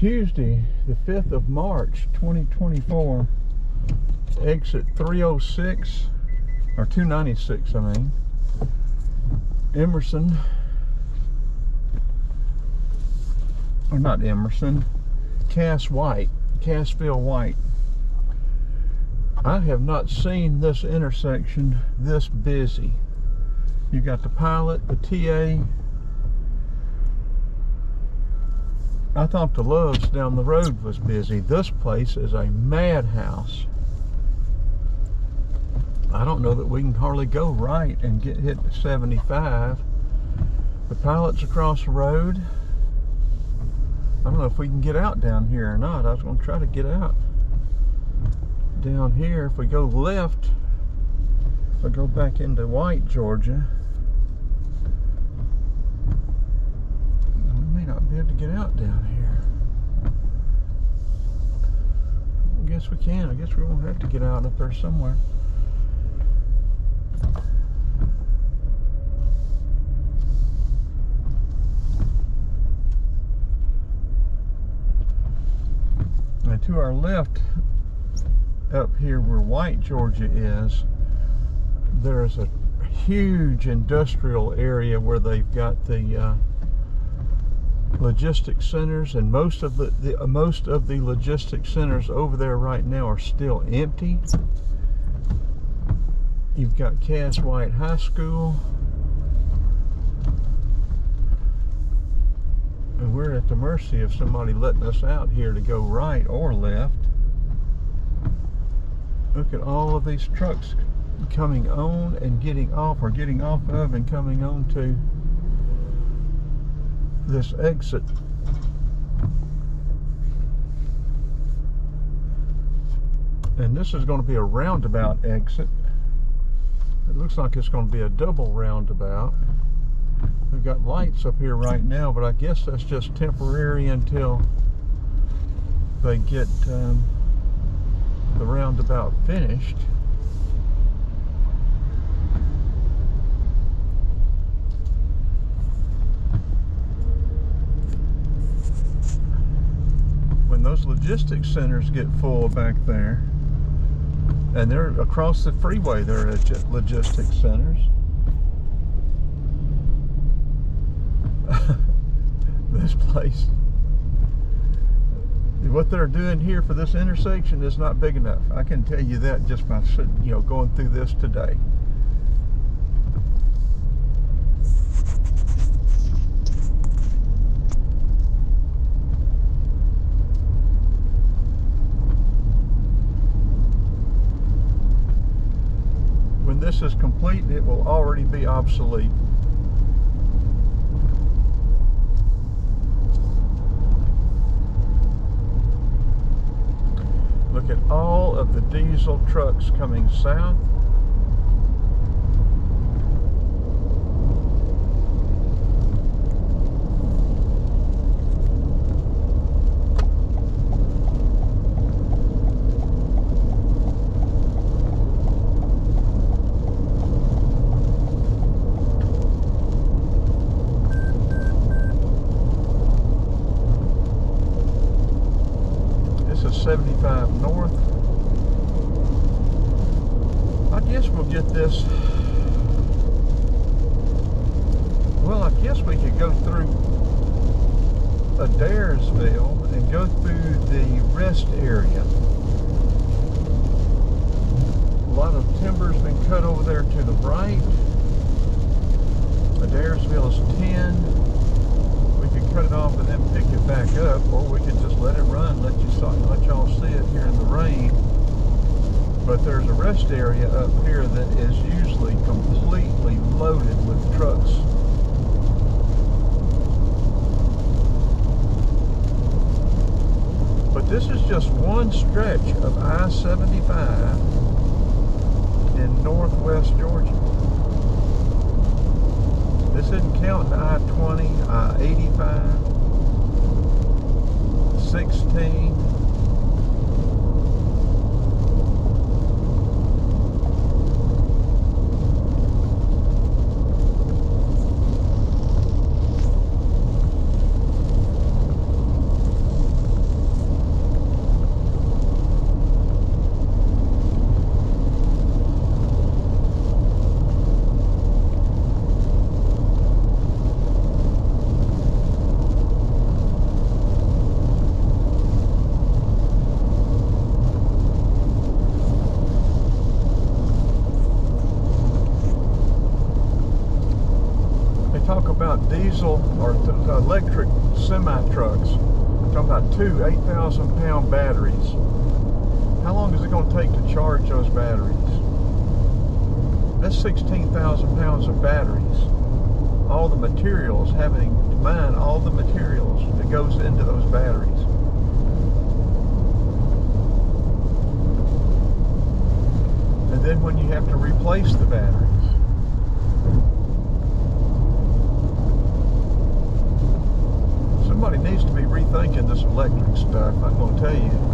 Tuesday, the 5th of March, 2024, exit 306, or 296, I mean, Emerson, or not Emerson, Cassville White. I have not seen this intersection this busy. You got the Pilot, the TA. I thought the Love's down the road was busy. This place is a madhouse. I don't know that we can hardly go right and get hit to 75. The Pilot's across the road. I don't know if we can get out down here or not. I was going to try to get out down here. If we go left, if I go back into White, Georgia, we may not be able to get out down here. I guess we can. I guess we won't have to get out up there somewhere. And to our left, up here where White, Georgia is, there's a huge industrial area where they've got the logistics centers, and most of the logistics centers over there right now are still empty. You've got Cass White High School, and we're at the mercy of somebody letting us out here to go right or left. Look at all of these trucks coming on and getting off, or getting off of and coming on to this exit. And this is going to be a roundabout exit. It looks like it's going to be a double roundabout. We've got lights up here right now, but I guess that's just temporary until they get the roundabout finished. When those logistics centers get full back there, and they're across the freeway, there are logistics centers. This place, what they're doing here for this intersection is not big enough. I can tell you that just by going through this today. When this is complete, it will already be obsolete. Look at all of the diesel trucks coming south. This is 75 north. I guess we'll get this. Well, I guess we could go through Adairsville and go through the rest area. A lot of timber's been cut over there to the right. Adairsville is 10. We could cut it off and then pick it back up, or we could just let it run, let y'all see it here in the rain. But there's a rest area up here that is usually completely loaded with trucks. But this is just one stretch of I-75 in northwest Georgia. This isn't counting I-20, I-85, 16. diesel or electric semi-trucks. I'm talking about two 8,000-pound batteries. How long is it going to take to charge those batteries? That's 16,000 pounds of batteries. All the materials, having to mine all the materials that goes into those batteries. And then when you have to replace the batteries. Somebody needs to be rethinking this electric stuff, I'm going to tell you.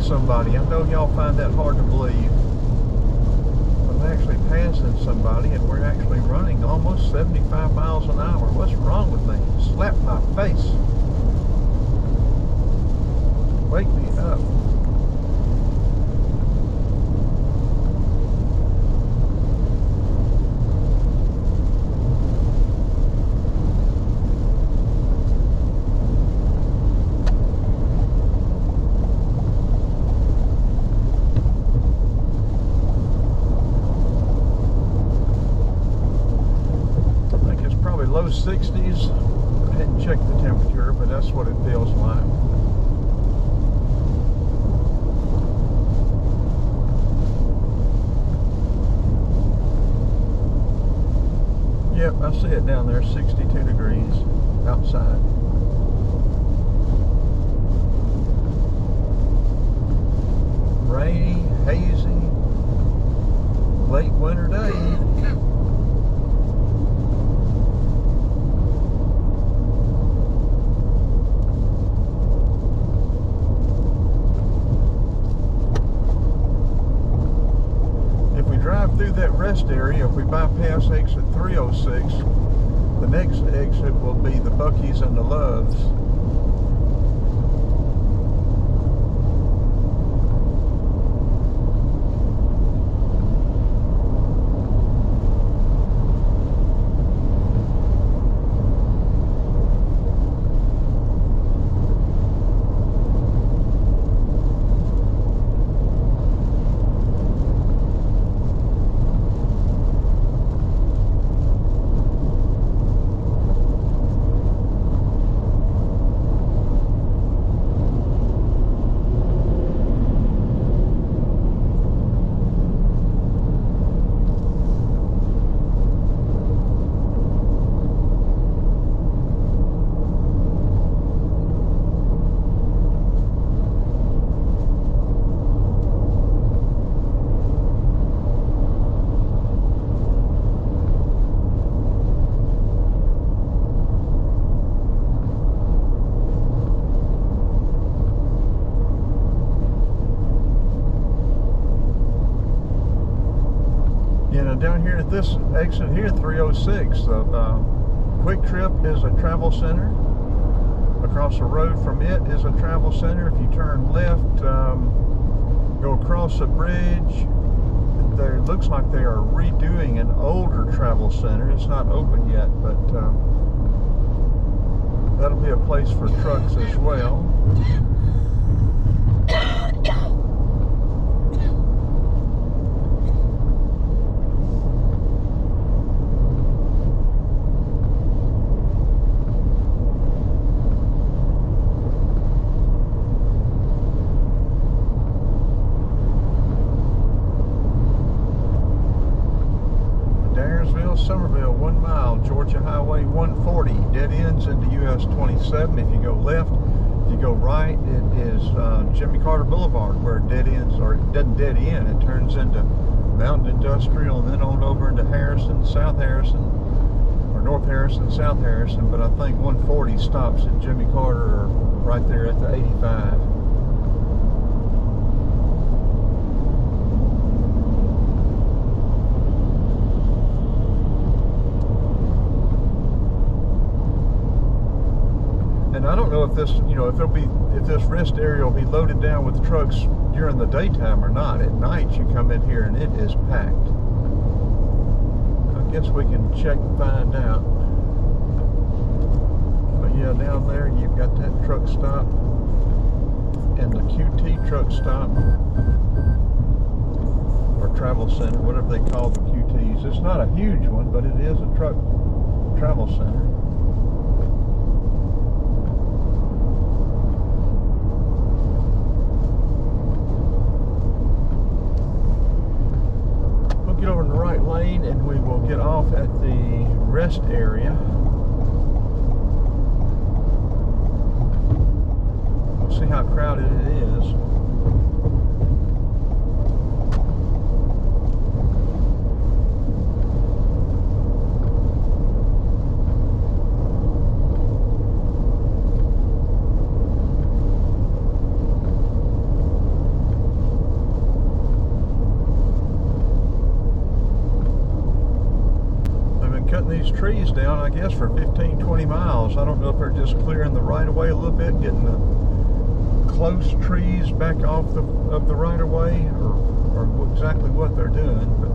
Somebody. I know y'all find that hard to believe. I'm actually passing somebody and we're actually running almost 75 miles an hour. What's wrong with me? Slap my face. Wake me up. Low 60s. I hadn't checked the temperature, but that's what it feels like. Yep, I see it down there, 62 degrees outside. Rainy, hazy, late winter day. Through that rest area, if we bypass exit 306, the next exit will be the Buc-ee's and the Loves. Down here at this exit here, 306, Quick Trip is a travel center. Across the road from it is a travel center. If you turn left, go across a bridge, there looks like they are redoing an older travel center. It's not open yet, but that'll be a place for trucks as well. Somerville, 1 mile, Georgia Highway 140, dead ends into US 27. If you go left, if you go right, it is Jimmy Carter Boulevard, where it dead ends, or it doesn't dead end, it turns into Mountain Industrial and then on over into Harrison, South Harrison, or North Harrison, South Harrison, but I think 140 stops at Jimmy Carter or right there at the 85. And I don't know if this, if this rest area will be loaded down with trucks during the daytime or not. At night, you come in here and it is packed. I guess we can check and find out. But yeah, down there you've got that truck stop and the QT truck stop or travel center, whatever they call the QTs. It's not a huge one, but it is a truck travel center. Get over in the right lane and we will get off at the rest area. We'll see how crowded it is. These trees down, I guess, for 15-20 miles. I don't know if they're just clearing the right of way a little bit, getting the close trees back off of the right of way, or exactly what they're doing. But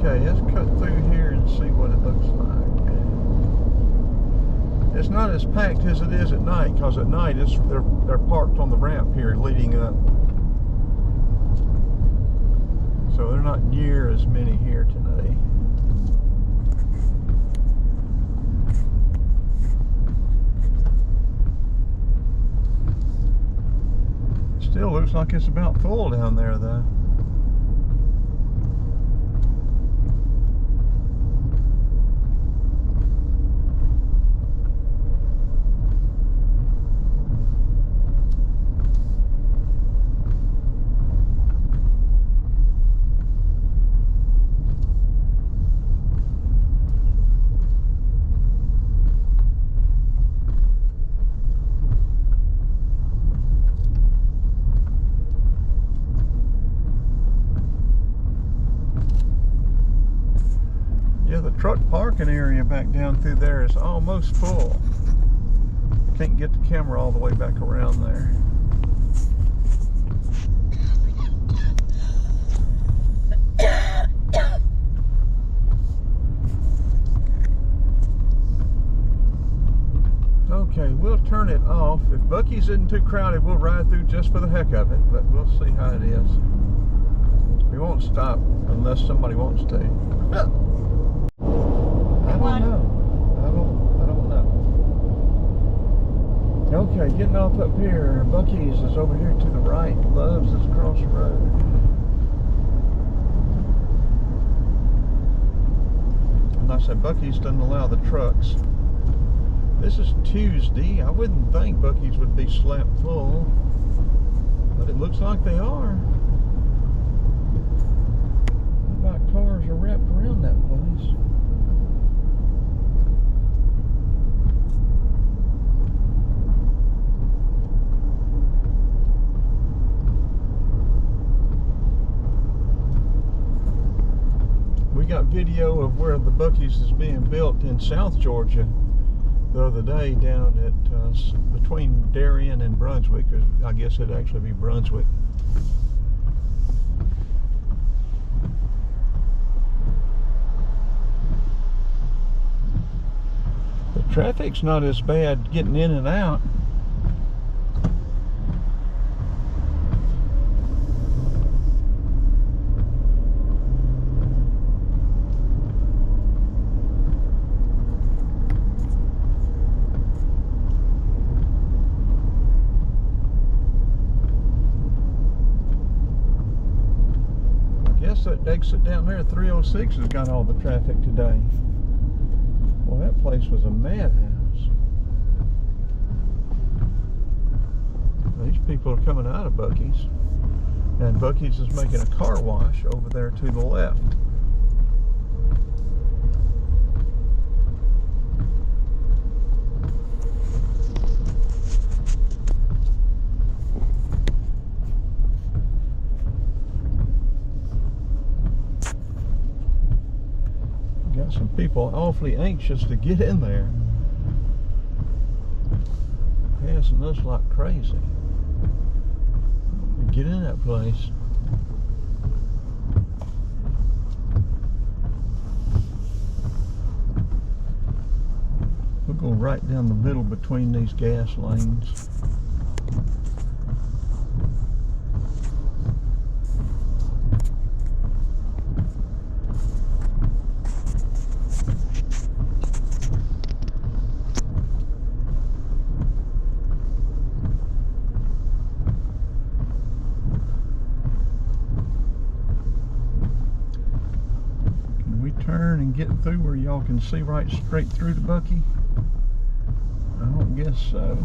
okay, let's cut through here and see what it looks like. It's not as packed as it is at night, because at night they're parked on the ramp here leading up. So they're not near as many here today. Still looks like it's about full down there though. Yeah, the truck parking area back down through there is almost full. Can't get the camera all the way back around there. Okay, we'll turn it off. If Buc-ee's isn't too crowded, we'll ride through just for the heck of it, but we'll see how it is. We won't stop unless somebody wants to. I don't know. Okay, getting off up here. Buc-ee's is over here to the right. Love's is across the road. And like I said, Buc-ee's doesn't allow the trucks. This is Tuesday. I wouldn't think Buc-ee's would be slapped full, but it looks like they are. Look like cars are wrapped around that place. We got video of where the Buc-ee's is being built in South Georgia, the other day down at between Darien and Brunswick, or I guess it'd actually be Brunswick. The traffic's not as bad getting in and out. That exit down there at 306 has got all the traffic today. Well, that place was a madhouse. These people are coming out of Buc-ee's, and Buc-ee's is making a car wash over there to the left. Some people awfully anxious to get in there, passing us like crazy. Get in that place. We'll go right down the middle between these gas lanes. Turn and get through where y'all can see right straight through to Buc-ee? I don't guess so.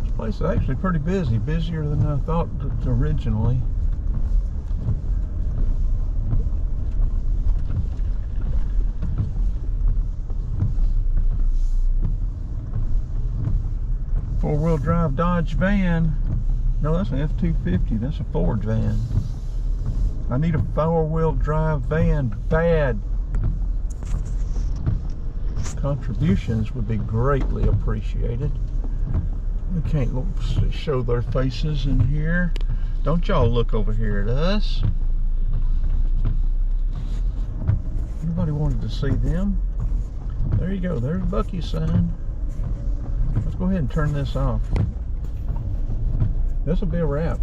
This place is actually pretty busy, busier than I thought originally. Four-wheel drive Dodge van. No, that's an F-250. That's a Ford van. I need a four-wheel drive van bad. Contributions would be greatly appreciated. We can't show their faces in here. Don't y'all look over here at us. Everybody wanted to see them. There you go. There's Buc-ee sign. Let's go ahead and turn this off. This will be a wrap.